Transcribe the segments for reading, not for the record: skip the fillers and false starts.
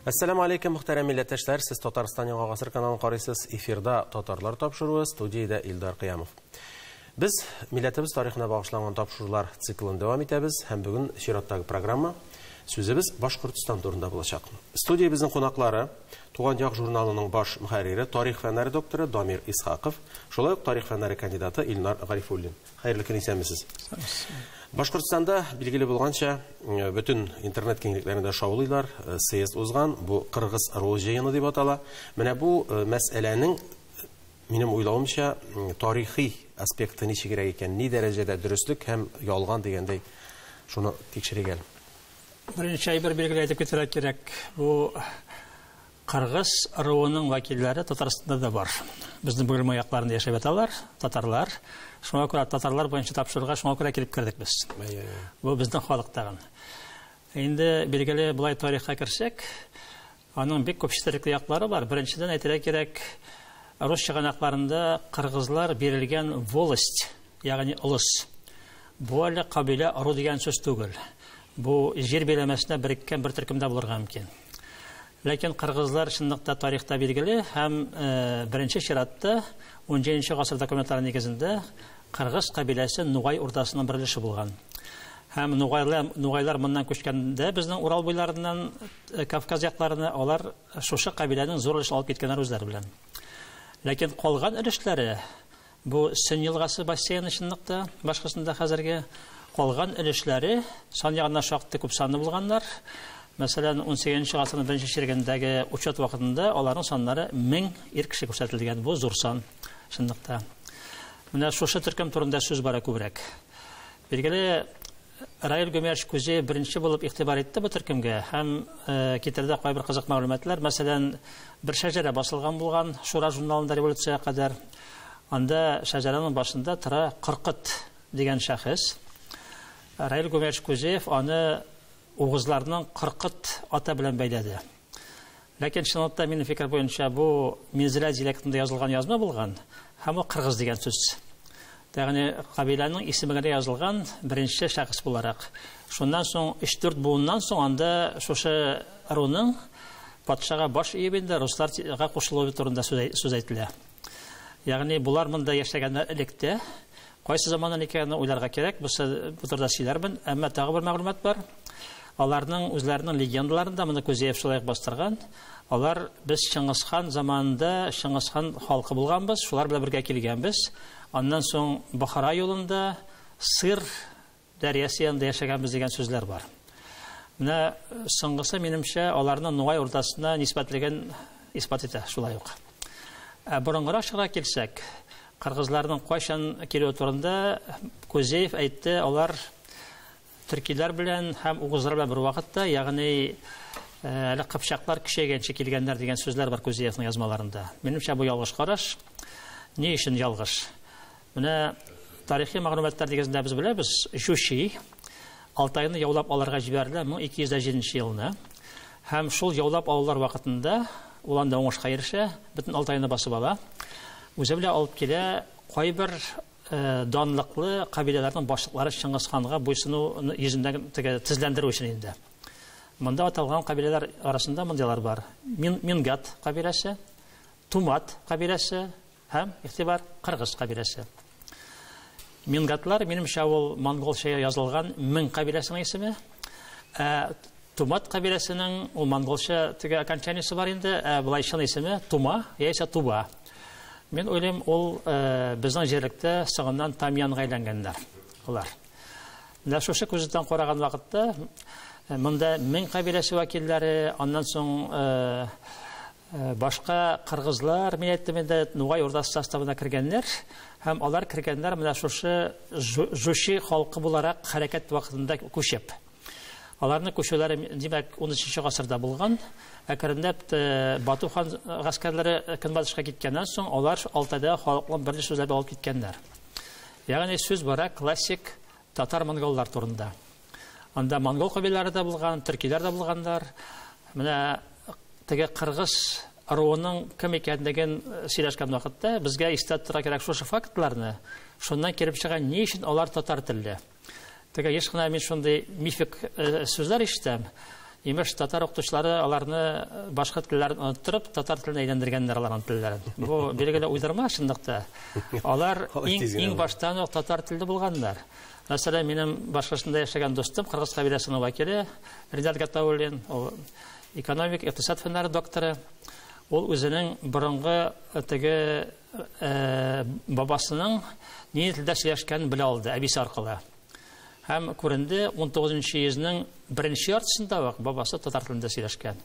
Ассаламу алейкум, мөхтәрәм милләттәшләр. Сез Татарстан Яңа гасыр каналын карыйсыз. Эфирда татарлар тапшыруы, студиядә Илдар Кыямов. Без милләтебез тарихына багышланган тапшырулар циклын дәвам итәбез һәм бүген чираттагы программа сүзебез Башкортстан турында булачак. Студиябезнең кунаклары Туган як журналының баш мөхәррире, тарих фәннәре докторы Дамир Исхаков, шулай ук тарих фәннәре кандидаты Илнар Гарифуллин. Хәерле көн исәнмесез. Башкортстанда билгеле булганча, бөтен интернет киңлекләрендә шаулыйлар, съезд узган, бу кыргыз руы җыены дип атала. Менә бу мәсьәләнең минем уйлавымча тарихи аспекты ничегрәк икән, ни дәрәҗәдә дөрестлек һәм ялган дигәндәй шуны тикшерегәл. Беренче әйбер билгеләп әйтергә кирәк, бу кыргыз руының вәкилләре Татарстанда да бар. Безнең бөгелмә якларында яшәп яталар, татарлар. Шуңа күрә татарлар буенча тапшырырга шуңа күрә килеп кердек без. Бу безнең халыктагы. Инде билгеле булай тарихка керсәк, аның бик күп четерекле яклары бар. Беренчедән әйтергә кирәк, рус чыганакларында кыргызлар бирелгән волость, ягъни улус. Бу әле кабилә ру дигән сүз түгел. Бу җир биләмәсенә береккән бер төркемдә булырга мөмкин. Ләкин кыргызлар чынлыкта тарихта билгеле һәм беренче чиратта 17нче гасыр документлары нигезендә кыргыз кабиләсе Нугай урдасының берлеше булган. Һәм Нугайлар моннан күчкәндә безнең Урал буйларыннан Кавказ якларына алар шушы кабиләнең зур өлеш алып киткәннәр үзләре белән. Ләкин калган өлешләре бу Сөн елгасы бассейны чынлыкта башкасында хәзерге калган өлешләре сан ягына шактый күп санлы булганнар. Мәсәлән, 18нче гасырның беренче чирегендәге учет вакытында аларның саннары 1000 ир кеше күрсәтелгән. Бу зур сан чынлыкта. Менә шушы төркем турында сүз бара күбрәк. Билгеле, Раил Гөмәш күзе беренче булып игътибар итте бу төркемгә һәм китерде кайбер кызык мәгълүматлар. Мәсәлән, бер шәҗәрә басылган булган Шура журналында революцияга кадәр. Анда шәҗәрәнең башында тора Кыркыт дигән шәхес. Раил Гөмәш күзев аны угызларның Кыркыт ата белән бәйләде. Ләкин чынлыкта минем фикер буенча бу Минзилә диалектында язылган язма булган һәм ул кыргыз дигән сүз. Ягъни кабиләнең исемегә язылган беренче шәхес буларак. Шуннан соң 3-4 буыннан соң анда шушы руның патшага баш иеп инде русларга кушылуы турында сүз әйтелә. Ягъни булар монда яшәгәннәр электә, кайсы заманнан икәнен уйларга кирәк. Бу турыда сөйләрмен, әмма тагы бер мәгълүмат бар. Аларның үзләренең легендаларында моны Күзәев шулай бастырган. Алар без Чыңгызхан заманында Чыңгызхан халкы булганбыз, шулар белән бергә килгәнбез. Аннан соң Бохара юлында Сыр дәрьясы янында яшәгәнбез дигән сүзләр бар. Менә соңгысы минемчә аларның Нугай урдасына нисбәтлеген исбат итә шулай ук. Борынгырак чыга килсәк, кыргызларның кайчан килү турында Күзәев әйтте, алар төркиләр белән һәм угызлар белән бер вакытта, ягъни әле кыпчаклар кичәгәнчә килгәннәр дигән сүзләр бар Күзәевнең язмаларында. Минемчә бу ялгыш караш. Ни өчен ялгыш? Менә тарихи мәгълүматлар дигәндә без беләбез, Жуши Алтайны яулап алырга җибәрде 1207 елны. Һәм шул яулап алулар вакытында ул анда уңышка ирешә, бөтен Алтайны басып ала. Үзе белән алып килә кайбер данлыклы кабиләләрнең башлыклары Чыңгызханга буйсыну йөзендәге тезләндерү өчен инде. Монда аталган кабиләләр арасында мондыйлар бар. Мингат кабиләсе, Тумат кабиләсе һәм игътибар кыргыз кабиләсе. Мингатлар минемчә ул монголча язылган Мин кабиләсенең исеме. Тумат кабиләсенең ул монголча теге окончаниесе бар инде, булайча исеме Тума яисә Туба. Мен ойлым, ул безнең җирлектә соңыннан Тамянга әйләнгәннәр. Алар. Менә шушы күздән караган вакытта монда Мин кабиләсе вәкилләре, аннан соң башка кыргызлар, мен әйттем инде, Нугай урдасы составына кергәннәр, һәм алар кергәннәр менә шушы Жуши халкы буларак хәрәкәт вакытында күчеп. Аларның күчүләре димәк 13нче гасырда булган. Әкренләп Бату хан гаскәрләре көнбатышка киткәннән соң алар Алтайда халыкның берле сүзләп алып киткәннәр. Ягъни сүз бара классик татар-монголлар турында. Анда монгол кабиләләре дә булган, төркиләр дә булганнар. Менә теге кыргыз руының кем икәнлеген сөйләшкән вакытта безгә истә тора кирәк шушы фактларны. Шуннан килеп чыган ни өчен алар татар телле. Теге еш кына мин шундый мифик сүзләр ишетәм. имеш татар укытучылары аларны башка телләрен оныттырып, татар теленә әйләндергәннәр аларның телләрен. Бу билгеле уйдырма шундыкта. Алар иң баштан ук татар телле булганнар. Мәсәлән, минем башкасында яшәгән достым, кыргыз кабиләсенең вәкиле Ринат Гатауллин, ул экономик, икътисад фәннәре докторы. Ул үзенең борынгы теге бабасының ни телдә сөйләшкәнен белә алды, әбисе аркылы. Һәм күренде 19-нчы йөзнең беренче яртысында ук бабасы татар телендә сөйләшкән.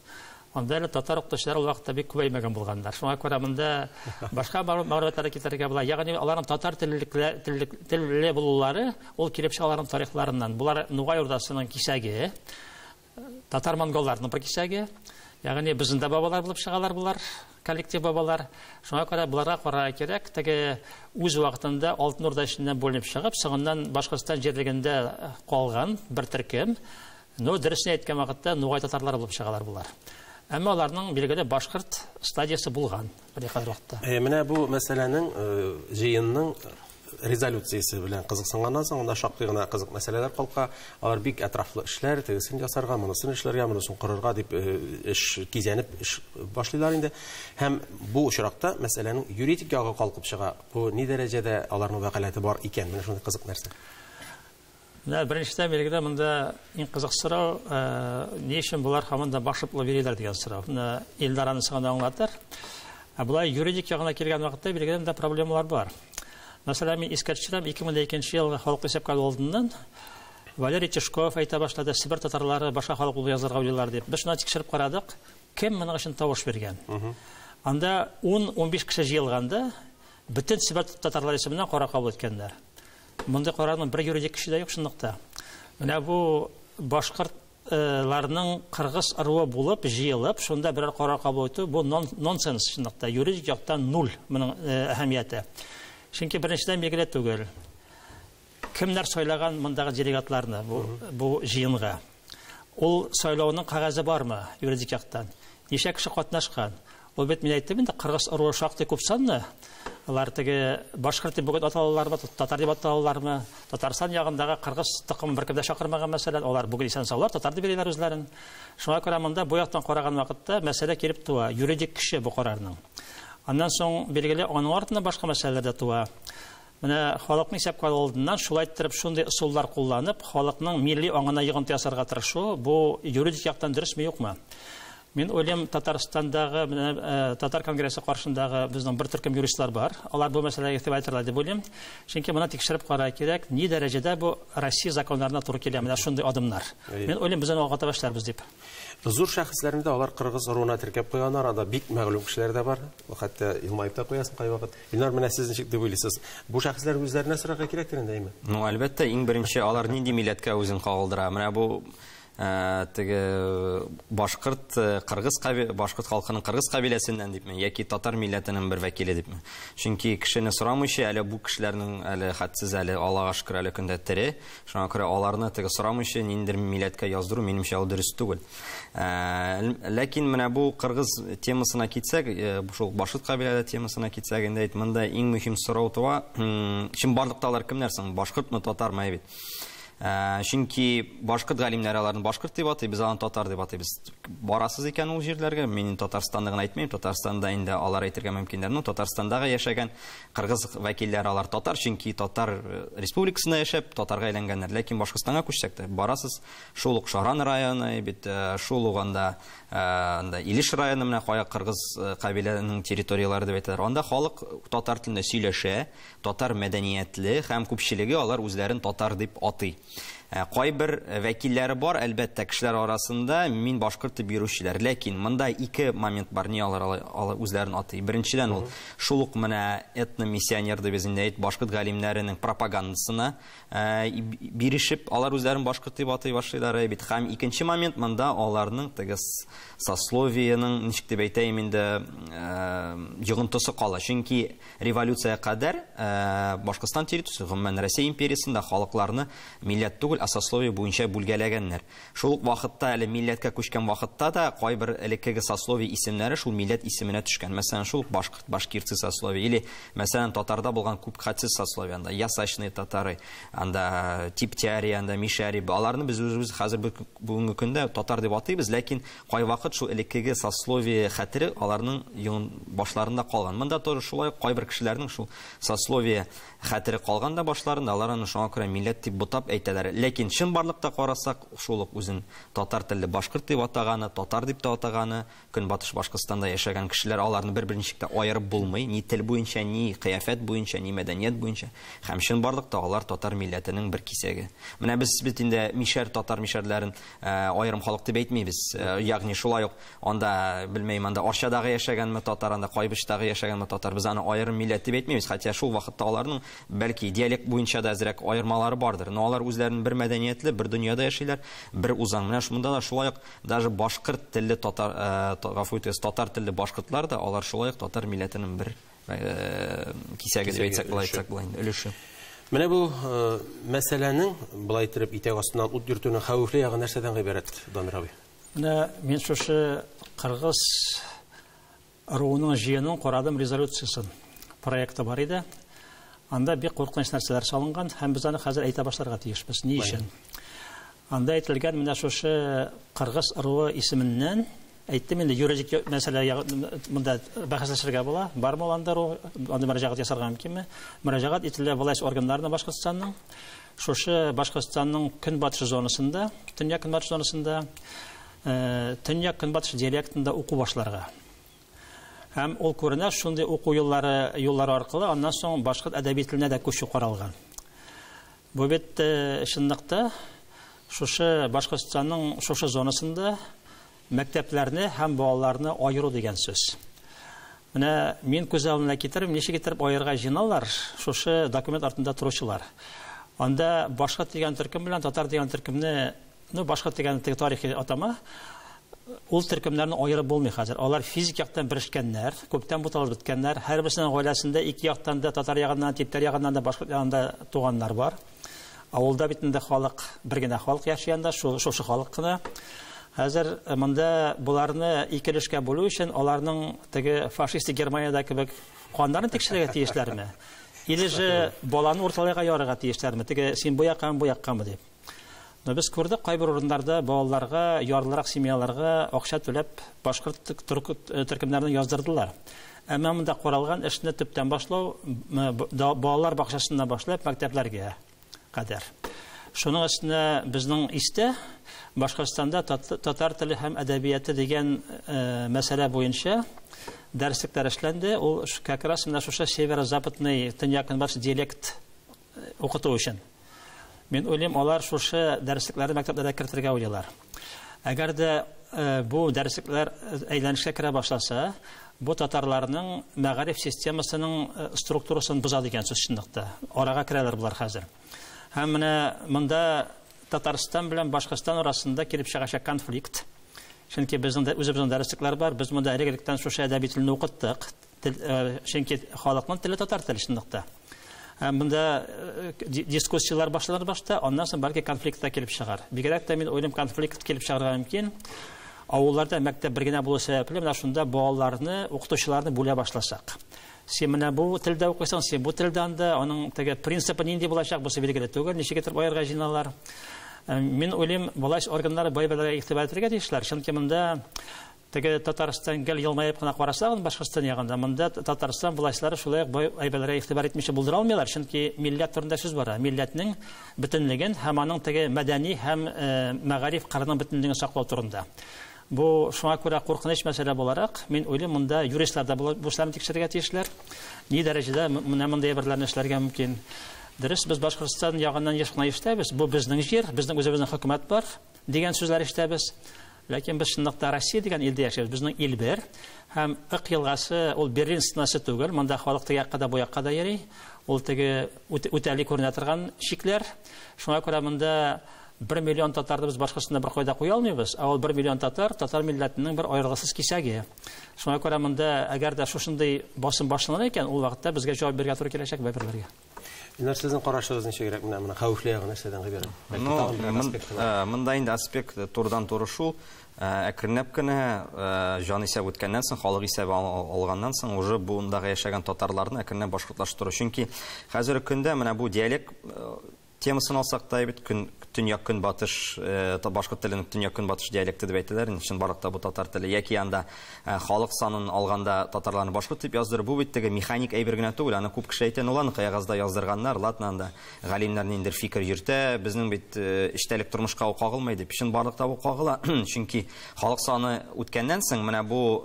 Анда әле татар укытучылар ул вакытта бик күбәймәгән булганнар. Шуңа күрә монда башка мәгълүматларга китәргә була. Ягъни аларның татар телле булулары ул килеп чыгаларның тарихларыннан. Булар Нугай урдасының кисәге, татар монголларның бер кисәге. Ягъни безнең дә бабалар булып чыгалар булар, коллектив бабалар. Шуңа күрә буларга карарга кирәк. Теге үз вакытында Алтын Урда эченнән бүленеп чыгып, соңыннан Башкортстан җирлегендә калган бер төркем, дөресен әйткән вакытта Нугай татарлары булып чыгалар булар. Әмма аларның билгеле башкорт стадиясы булган бер вакытта. Менә бу мәсьәләнең җыенның резолюциясе белән кызыксынганнан соң анда шактый гына кызык мәсьәләләр калка. Алар бик атрафлы эшләр, тегесен ясарга, монысын эшләргә, монысын корырга дип эш кизәнеп башлыйлар инде. Һәм бу очракта мәсьәләнең юридик ягы калкып чыга. Бу ни дәрәҗәдә аларның вәкаләте бар икән? Менә шундый кызык нәрсә. Беренчедән билгеле монда иң кызык сорау, ни өчен булар һаман да башыплы бирәләр дигән сорау. Менә Илдар анысыгын аңлатыр. Булай юридик ягына килгән вакытта билгеле монда проблемалар бар. Мәсәлән, мин искә төшерәм, 2002 елга халык исәпкә алдыннан Валерий Чешков әйтә башлады, Сибир татарлары башка халык булып язарга уйлыйлар дип. Без шуны тикшереп карадык, кем моның өчен тавыш биргән. Анда 10-15 кеше җыелганда бөтен Сибир татарлары исеменнән кара кабул иткәннәр. Монда карарның бер юридик кеше дә юк шундыкта. Менә бу башкортларның кыргыз ыруы булып җыелып, шунда берәр кара кабул итү, бу нонсенс шундыкта. Юридик яктан нуль моның әһәмияте. Чөнки беренчедән билгеле түгел. Кемнәр сайлаган мондагы делегатларны бу җыенга? Ул сайлауның кагазы бармы юридик яктан? Ничә кеше катнашкан? Ул бит мин әйттем инде, кыргыз ыруы шактый күп санлы. Алар теге башкорт дип бүген аталалармы, татар дип аталалармы? Татарстан ягындагы кыргыз тыкымын беркем дә чакырмаган мәсәлән, алар бүген исән саулар, татар дип бирәләр үзләрен. Шуңа күрә монда бу яктан караган вакытта мәсьәлә килеп туа, юридик кеше бу карарның. Аннан соң билгеле аның артында башка мәсьәләләр дә туа. Менә халыкны исәпкә алдыннан шулай иттереп шундый ысуллар кулланып, халыкның милли аңына йогынты ясарга тырышу, бу юридик яктан дөресме юкмы? Мин уйлыйм, Татарстандагы татар конгрессы каршындагы безнең бер төркем юристлар бар. Алар бу мәсьәләгә игътибар итәрләр дип уйлыйм. Чөнки моны тикшереп карарга кирәк, ни дәрәҗәдә бу Россия законнарына туры килә менә шундый адымнар. Мин уйлыйм, без аны алга таба эшләрбез дип. Зур шәхесләрне дә алар кыргыз ыруына теркәп куйганнар, анда бик мәгълүм кешеләр дә бар. Хәтта илмаеп та куясың кай вакыт. Илнар, менә сез ничек дип уйлыйсыз? Бу шәхесләр үзләренә сорарга кирәктер инде, әйме? Әлбәттә, иң беренче алар нинди милләткә үзен кагылдыра. Менә бу теге башкорт халкының кыргыз кабиләсеннән дипме, яки татар милләтенең бер вәкиле дипме. Чөнки кешене сорамыйча, әле бу кешеләрнең әле хәтсез, әле Аллага шөкер, әле көндә тере. Шуңа күрә аларны теге сорамыйча ниндидер милләткә яздыру минемчә ул дөрес түгел. Ләкин менә бу кыргыз темасына китсәк, шул башкорт кабиләләре темасына китсәк, инде монда иң мөһим сорау туа, чын барлыкта алар кемнәр соң? Башкортмы, татармы бит? Чөнки башкорт галимнәре аларны башкорт дип атый, без аны татар дип атыйбыз. Барасыз икән ул җирләргә, мин Татарстанны гына әйтмәйм, Татарстанда инде алар әйтергә мөмкиндер. Татарстандагы яшәгән кыргыз вәкилләре алар татар, чөнки татар республикасында яшәп, татарга әйләнгәннәр. Ләкин Башкортстанга күчсәк тә, барасыз, шул ук Шаран районы, бит шул ук анда Илеш районы менә кая кыргыз кабиләсенең территориялары дип әйтәләр. Анда халык татар телендә сөйләшә, татар мәдәниятле һәм күпчелеге алар үзләрен татар дип атый. Кайбер вәкилләре бар, әлбәттә, кешеләр арасында мин башкорт дип йөрүчеләр. Ләкин монда ике момент бар, ни алар үзләрен атый. Беренчедән ул шул ук менә этномиссионер дип әйт, башкорт галимнәренең пропагандасына бирешеп, алар үзләрен башкорт дип атый башлыйлар. Бит һәм икенче момент монда аларның тегез сословиянең, ничек дип әйтәм инде, йогынтысы кала. Чөнки революция кадәр Башкортстан территориясе, гомумән Россия империясында халыкларны милләт түгел, сословие буенча бүлгәләгәннәр. Шул ук вакытта әле милләткә күчкән вакытта да кайбер элеккеге сословие исемнәре шул милләт исеменә төшкән. Мәсәлән, шул башкирцы сословие или мәсәлән татарда булган күп хәтсез сословие, анда ясачный татары, анда типтяри, анда мишари. Аларны без үзебез хәзер бүгенге көндә татар дип атыйбыз, ләкин кай вакыт шул элеккеге сословие хәтере аларның башларында калган. Монда тоже шулай кайбер кешеләрнең шул сословие хәтере калган да башларында, аларны шуңа күрә милләт дип бутап әйтәләр. Ләкин чын барлыкта карасак, шул ук үзен татар телле башкорт дип атаганы, татар дип та атаганы, Көнбатыш Башкортстанда яшәгән кешеләр аларны бер-беренчә аерып булмый, ни тел буенча, ни кыяфәт буенча, ни мәдәният буенча. Һәм чын барлыкта алар татар милләтенең бер кисәге. Менә без бит инде мишәр татар мишәрләрен аерым халык дип әйтмибез. Ягъни шулай ук анда белмәйм, анда Арчадагы яшәгәнме татар, анда Кайбыштагы яшәгәнме татар, без аны аерым милләт дип әйтмибез. Хәтта шул вакытта аларның бәлки диалект буенча да әзрәк аермалары бардыр. Но алар үзләренең бер мәдәниятле, бер дөньяда яшиләр, бер узан. Менә шунда да шулай ук даже башкорт телле татар, татар телле башкортлар да алар шулай ук татар милләтенең бер кисәге дип әйтсәк була инде, өлеше. Менә бу мәсьәләнең булай итеп итәк астыннан ут йөртүнең хәвефле ягы нәрсәдән гыйбарәт, Дамир абый? Менә мин шушы кыргыз руының җыенын карадым, резолюциясын. Проекты бар иде. Анда бик куркыныч нәрсәләр салынган, һәм без аны хәзер әйтә башларга тиешбез. Ни өчен? Анда әйтелгән менә шушы кыргыз руы исеменнән әйттем инде юридик мәсьәлә монда бәхәсләшергә була. Бармы анда анда мөрәҗәгать ясарга мөмкинме? Мөрәҗәгать ителә власть органнарына Башкортстанның. Шушы Башкортстанның көнбатыш зонасында, төньяк көнбатыш зонасында, төньяк көнбатыш диалектында уку башларга. Һәм ул күренә шундый уку юллары аркылы аннан соң башкорт әдәби теленә дә күчү каралган. Бу бит чынлыкта шушы Башкортстанның шушы зонасында мәктәпләрне һәм балаларны айыру дигән сүз. Менә мин күз алдына китереп, ничек итеп аерга җыйналар шушы документ артында торучылар. Анда башкорт дигән төркем белән татар дигән төркемне, башкорт дигән тарихи атама, ул төркемнәрне аерып булмый хәзер. Алар физик яктан биришкәннәр, күптән буталып беткәннәр. Һәр берсенең гаиләсендә ике яктан да татар ягыннан, типтәр ягыннан да башкорт ягында туганнар бар. Авылда бит инде халык, бер генә халык яшәгәндә, шушы халык кына. Хәзер монда буларны икелешкә бүлү өчен аларның теге фашист Германиядә кебек каннарын тикшерергә тиешләрме? Или же баланы урталайга ярырга тиешләрме? Теге син бу яккамы дип. Но без күрдек кайбер урыннарда балаларга, ярлырак семьяларга акча түләп башкорт төркемнәрен яздырдылар. Әмма монда каралган эшне төптән башлау балалар бакчасында башлап мәктәпләргә кадәр. Шуның өстенә безнең истә Башкортстанда татар теле һәм әдәбияты дигән мәсьәлә буенча дәреслектәр эшләнде. Ул как раз менә шушы северо-западный төньяк көнбатыш диалект укыту өчен. Мин уйлыйм, алар шушы дәреслекләрне мәктәпләргә кертергә уйлыйлар. Әгәр дә бу дәреслектәр әйләнешкә керә башласа, бу татарларның мәгариф системасының структурасын боза дигән сүз чынлыкта. Арага керәләр булар хәзер. Һәм менә монда Татарстан белән Башкортстан арасында килеп чыгачак конфликт. Чөнки безнең үзебезнең дәреслекләр бар, без монда электән шушы әдәби телне укыттык. Чөнки халыкның теле татар теле чынлыкта. Монда дискуссиялар башланыр башта, аннан соң бәлки конфликт та килеп чыгар. Бигрәк тә мин уйлыйм, конфликт килеп чыгарга мөмкин. Авылларда мәктәп бер генә булу сәбәпле менә шунда балаларны, укытучыларны бүлә башласак. Син менә бу телдә укысаң, син бу телдән да аның теге принципы нинди булачак, бусы билгеле түгел, ничек итеп аерга җыйналар. Мин уйлыйм, власть органнары бай-байларга игътибар итәргә тиешләр. Чөнки монда теге Татарстан гел елмаеп кына карасагыз, Башкортстан ягында монда Татарстан властьлары шулай ук бай-байларга игътибар итмичә булдыра алмыйлар. Чөнки милләт турында сүз бара. Милләтнең бөтенлеген һәм аның теге мәдәни һәм мәгариф кырының бөтенлеген саклау турында. Бу шуңа күрә куркыныч мәсьәлә буларак, мин уйлыйм, монда юристлар да бу эшләрне тикшерергә тиешләр. Ни дәрәҗәдә менә мондай әйберләрне эшләргә мөмкин? Дөрес, без Башкортстан ягыннан ешкына ишетәбез. Бу безнең җир, безнең үзебезнең хөкүмәт бар дигән сүзләр ишетәбез. Ләкин без чынлыкта Россия дигән илдә яшәбез. Безнең ил бер һәм Ык елгасы ул Берлин стенасы түгел. Монда халык теге якка да бу якка да йөри. Ул теге үтәли күренә торган шикләр. Шуңа күрә монда 1 миллион татарды без Башкортстанда бер кайда куя алмыйбыз. Ул 1 миллион татар милләтенең бер аерылгысыз кисәге. Шуңа күрә монда әгәр дә шушындый басым башланыр икән, ул вакытта безгә җавап бирергә туры киләчәк бәйберләргә. Илнар, сезнең карашыгыз ничегрәк менә хәвефле ягы нәрсәдән гыйбарәт? Монда инде аспект турыдан-туры шул. Әкренләп кенә җанисәп үткәннән соң, халык исәбе алганнан соң уже бундагы яшәгән татарларны әкренләп башкортлаштыру. Чөнки хәзерге көндә менә бу диалект темасын алсак та бит төньяк көнбатыш башкорт теленең төньяк көнбатыш диалекты дип әйтәләр. Чын барлыкта бу татар теле яки анда халык санын алганда татарларны башкорт дип яздырып, бу бит теге механик әйбер генә түгел. Аны күп кеше әйтә, ул аны кагазда яздырганнар, латнанда галимнәр ниндер фикер йөртә, безнең бит эчтәлек тормышка кагылмый дип. Чын барлыкта бу кагыла. Чөнки халык саны үткәннән соң менә бу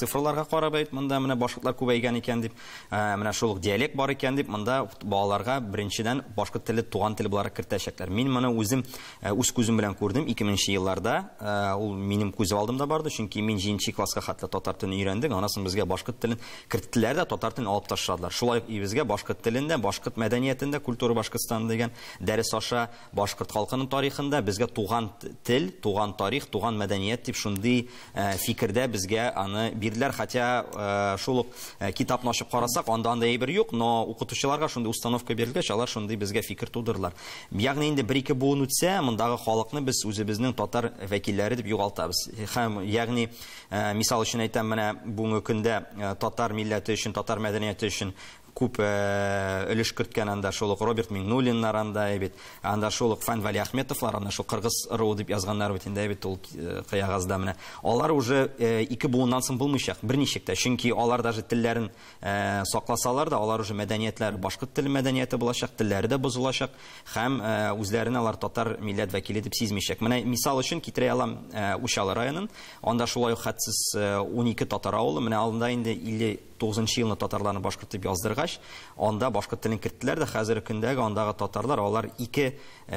цифрларга карап әйт, монда менә башкортлар күбәйгән икән дип, менә шул диалект бар икән дип, монда балаларга беренчедән башкорт теле туган тел буларак кертәчәкләр. Мин моны үзем үз күзем белән күрдем 2000 елларда. Ул минем күз алдымда барды, чөнки мин 7нче класска хәтле татар телен өйрәндек. Аннан соң безгә башкорт телен керттеләр дә, татар телен алып ташладылар. Шулай безгә башкорт телендә, башкорт мәдәниятендә, культура Башкортстан дигән дәрес аша башкорт халкының тарихында безгә туган тел, туган тарих, туган мәдәният дип шундый фикердә безгә аны бирделәр. Хотя шул ук китапны ачып карасак, анда әйбер юк, но укытучыларга шундый установка бирелгәч, алар шундый безгә фикер тудырдылар. Ягъни инде 1-2 буын үтсә, мондагы халыкны без үзебезнең татар вәкилләре дип югалтабыз. Һәм ягъни мисал өчен әйтәм, менә бүгенге көндә татар милләте өчен, татар мәдәнияте өчен күп өлеш керткән анда шул Роберт Миңнуллиннар анда бит, анда шул Фан Вали Ахметовлар, анда шул кыргыз руы дип язганнар бит инде бит ул кыягазда менә. Алар уже 2 буыннан соң булмыйчак, берничек тә, чөнки алар даже телләрен сакласалар да, алар уже мәдәниятләр башкорт теле мәдәнияте булачак, телләре дә бозылачак һәм үзләрен алар татар милләт вәкиле дип сизмичәк. Менә мисал өчен китерә алам Ушал районын, анда шулай ук хәтсез 12 татар авылы, менә алында инде 59 елны татарларны башкорт дип яздыргач, анда башкорт телен керттеләр дә, хәзерге көндәге андагы татарлар, алар 2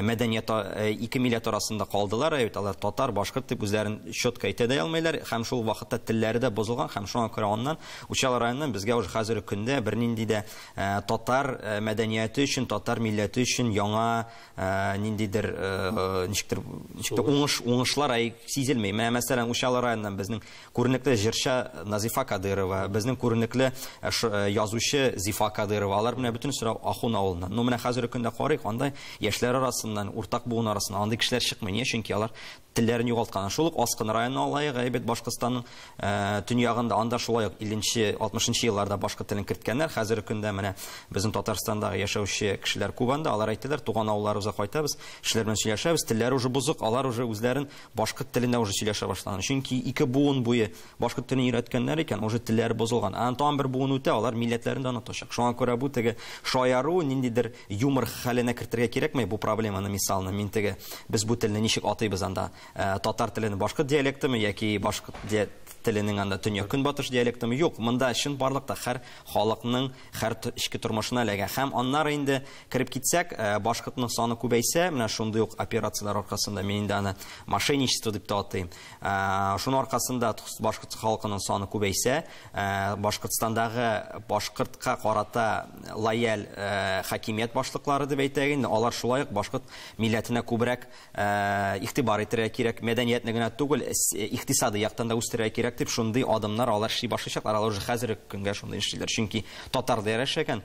мәдәният, 2 милләт арасында калдылар, алар татар, башкорт дип үзләрен четко әйтә дә алмыйлар, һәм шул вакытта телләре дә бозылган, һәм шуңа күрә аннан Ушал районыннан безгә уже хәзерге көндә бернинди дә татар мәдәнияте өчен, татар милләте өчен яңа ниндидер ничектер уңышлар сизелмәй. Мәсәлән, Ушал районыннан безнең күренекле җырчы Назифа Кадырова, безнең күренекле язучы Зифа Кадырова, алар менә бөтен сорау Ахун авылыннан. Ну менә хәзерге көндә карыйк, анда яшьләр арасыннан, уртак буын арасыннан андый кешеләр чыкмый. Ни өчен? Чөнки алар телләрен югалткан. Шул ук Аскын районына алайык, әйбәт Башкортстанның төньягында анда шулай ук 50-60 елларда башкорт телен керткәннәр. Хәзерге көндә менә безнең Татарстандагы яшәүче кешеләр күп анда, алар әйтәләр, туган авылларыбызга кайтабыз, кешеләр белән сөйләшәбез, телләре уже бузык, алар уже үзләрен башкорт телендә уже сөйләшә башлаган. Чөнки 2 буын буе башкорт телен өйрәткәннәр икән, уже телләре бозылган. Антан бер буын үтә, алар милләтләрендә онытачак. Шуңа күрә бу теге шаяру, ниндидер юмор хәленә кертергә кирәкмәй бу проблеманы. Мисалны мин теге без бу телне ничек атыйбыз анда, татар телене башкорт диалектымы яки башкорт теленең анда төньяк көнбатыш диалектымы? Юк, монда чын барлыкта һәр халыкның һәр ичке тормышына эләгә. Һәм аннары инде кирип китсәк, башкортның саны күбәйсә, менә шундый ук операциялар аркасында мин инде аны мошенничество дип атыйм. Шуның аркасында башкорт халкының саны күбәйсә, Башкортстандагы башкортка карата лояль хакимият башлыклары дип әйтәгез, алар шулай ук башкорт милләтенә күбрәк игътибар итәргә кирәк, мәдәниятне генә түгел, икътисади яктан да үстерергә кирәк дип шундый адымнар алар эшли башлаячаклар. Алар уже хәзерге көнгә шундый эшлиләр. Чөнки татарлар яшәгән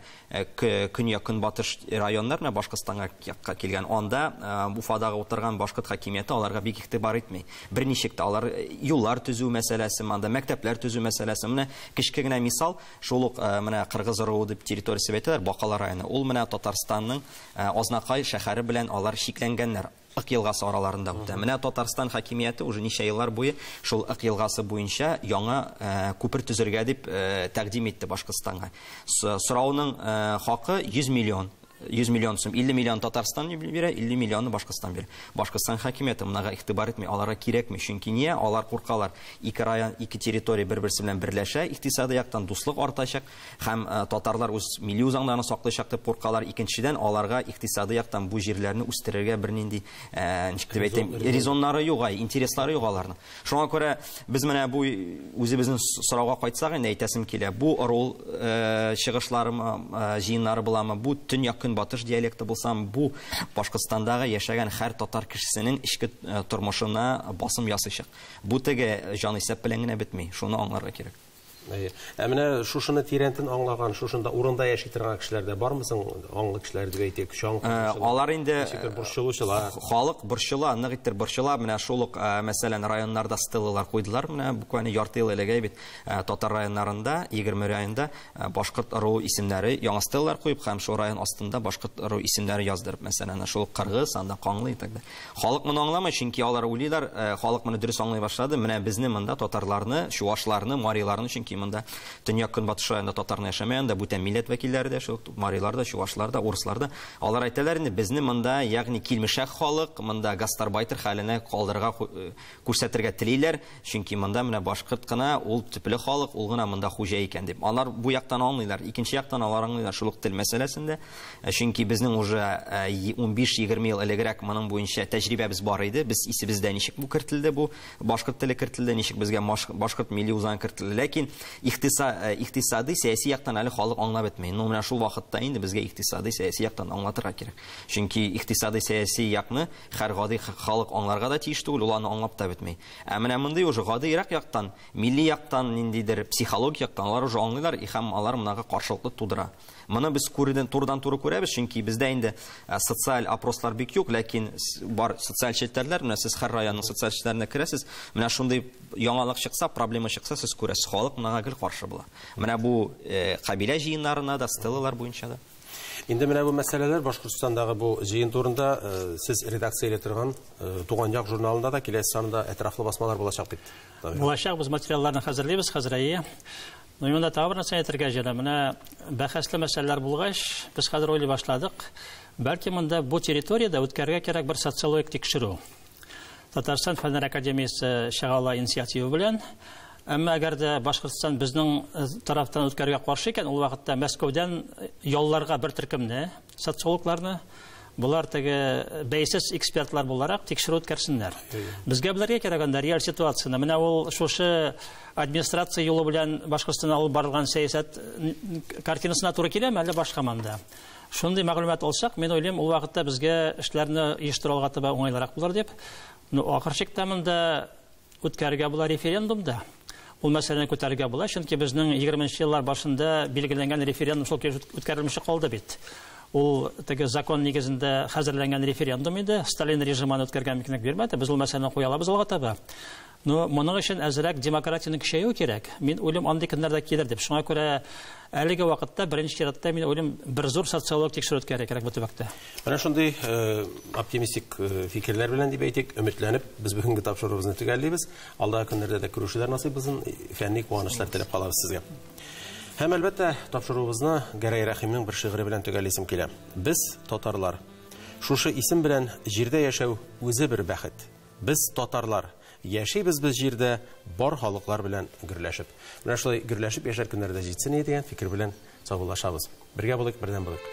көньяк көнбатыш районнарына Башкортстанга килгән, анда Уфадагы утырган башкорт хакимияте аларга бик игътибар итми. Берничек тә алар юллар төзү мәсьәләсе, анда мәктәпләр төзү мәсьәләсе. Менә кичке генә мисал, шул ук менә Кыргыз руы дип территориясе әйтәләр, Бакалы районы. Ул менә Татарстанның Азнакай шәһәре белән алар шикләнгәннәр. Ак елгасы араларында үтә. Менә Татарстан хакимияте уже ничә еллар буе шул Ак елгасы буенча яңа күпер төзергә дип тәкъдим итте Башкортстанга. Сорауның хакы 100 миллион. 100 миллион сум, 50 миллион Татарстан бирә, 50 миллионны Башкортстан бирә. Башкортстан хакимияте монага игътибар итми, аларга кирәкми, чөнки не, алар куркалар. 2 район, 2 территория бер-берсе белән берләшә, икътисади яктан дуслык артачак, һәм татарлар үз милли үзаңнарны саклаячак дип куркалар. Икенчедән, аларга икътисади яктан бу җирләрне үстерергә бернинди ничек дип әйтим, резоннары юк, интереслары юк аларның. Шуңа күрә без менә бу үзебезнең сорауга кайтсак, инде әйтәсем килә, бу рол чыгышларымы, җыеннары буламы, бу төньяк батыш диалекты булсам, бу Башкортстандагы яшәгән һәр татар кешесенең ичке тормышына басым ясыйчак. Бу теге җанисәп белән генә бетми. Шуны аңларга кирәк. Менә шушыны тирәнтен аңлаган, шушында урында яши торган кешеләр дә бармы соң, аңлы кешеләр дип әйтик, Алар инде борчылучылар. Халык борчыла, нык итеп борчыла. Менә шул ук, мәсәлән, районнарда стеллалар куйдылар. Менә буквально ярты ел элек бит татар районнарында, 20 районда башкорт ыру исемнәре, яңа стеллалар куеп, һәм шул район астында башкорт ыру исемнәре яздырып, мәсәлән, шул кыргыз, анда каңлы итеп. Халык моны аңламый, чөнки алар уйлыйлар, халык моны дөрес аңлый башлады. Менә безне монда татарларны, чуашларны, мариларны, чөнки монда Төньяк Көнбатыш районында татарны яшәмәгән дә, бүтән милләт вәкилләре дә, шул марилар да, чуашлар да, урыслар да. Алар әйтәләр инде, безне монда, ягъни килмешәк халык, монда гастарбайтер хәленә калдырырга күрсәтергә телиләр, чөнки монда менә башкорт кына, ул төпле халык, ул гына монда хуҗа икән дип. Алар бу яктан аңлыйлар. Икенче яктан алар аңлыйлар шул тел мәсьәләсендә, чөнки безнең уже 15-20 ел элегрәк моның буенча тәҗрибәбез бар иде. Без исебездә ничек бу кертелде, бу башкорт теле кертелде, ничек безгә башкорт милли узан кертелде. Ләкин икътисади, сәяси яктан әле халык аңлап бетмәй. Ну, менә шул вакытта инде безгә икътисади, сәяси яктан аңлатырга кирәк. Чөнки икътисади, сәяси якны һәр гади халык аңларга да тиеш түгел, ул аны аңлап та бетмәй. Менә мондый уже гадиирак яктан, милли яктан, ниндидер психологик яктан алар уже аңлыйлар, һәм алар монага каршылыклы тудыра. Моны без турыдан-туры күрәбез, чөнки бездә инде социаль опрослар бик юк, ләкин бар социаль челтәрләр, менә сез һәр районның социаль челтәрләренә керәсез, менә шундый яңалык чыкса, проблема чыкса, сез күрәсез, халык монага гел каршы була. Менә бу кабилә җыеннарына да, стеллалар буенча да. Инде менә бу мәсьәләләр Башкортстандагы бу җыен турында сез редакцияле торган Туган як журналында да киләсе санында әтрафлы басмалар булачак дип. Булачак, без материалларны хәзерлибез хәзер. Ну, монда тагы бер нәрсә әйтергә җыена. Менә бәхәсле мәсьәләләр булгач, без хәзер уйлый башладык. Бәлки монда бу территориядә үткәргә кирәк бер социологик тикшерү. Татарстан Фәннәр академиясе чыгала инициатива белән. Әмма әгәр дә Башкортстан безнең тарафтан үткәргә каршы икән, ул вакытта Мәскәүдән ялларга бер төркемне, социологларны, булар теге бәйсез экспертлар буларак тикшерү үткәрсеннәр. Безгә белергә кирәк анда реаль ситуацияны. Менә ул шушы администрация юлы белән Башкортстан алып барылган сәясәт картинасына туры киләме, әллә башка монда? Шундый мәгълүмат алсак, мен уйлыйм, ул вакытта безгә эшләрне оештырырга таба уңайлырак булыр дип. Ну, ахыр чиктә монда үткәргә була референдумда. Ул мәсьәләне күтәрергә була, чөнки безнең 20нчы еллар башында билгеләнгән референдум шул үткәрелмичә калды бит. Ул теге закон нигезендә хәзерләнгән референдум иде, Сталин режимын үткәргән мөмкинлек бирмәде. Без ул мәсьәләне куялабыз алга таба. Ну, моның өчен әзрәк демократияны көчәю кирәк. Мин уйлыйм, андый көннәрдә килер дип. Шуңа күрә әлеге вакытта беренче чиратта мин уйлыйм, бер зур социолог тикшерү кирәк бу төбәктә. Менә шундый оптимистик фикерләр белән дип әйтик, өметләнеп, без бүгенге тапшыруыбызны төгәллибез. Алдагы көннәрдә дә күрешүләр насыйбызын, фәнни куанычлар теләп калабыз сезгә. Һәм әлбәттә, тапшыруыбызны Гәрәй Рәхимнең бер шигыре белән төгәллисем килә. Без татарлар. Шушы исем белән җирдә яшәү үзе бер бәхет. Без татарлар. Яшәйбез без җирдә бар халыклар белән гөрләшеп. Менә шулай гөрләшеп яшәр көннәрдә җитсен дигән фикер белән саубуллашабыз. Бергә булыйк, бердәм булыйк.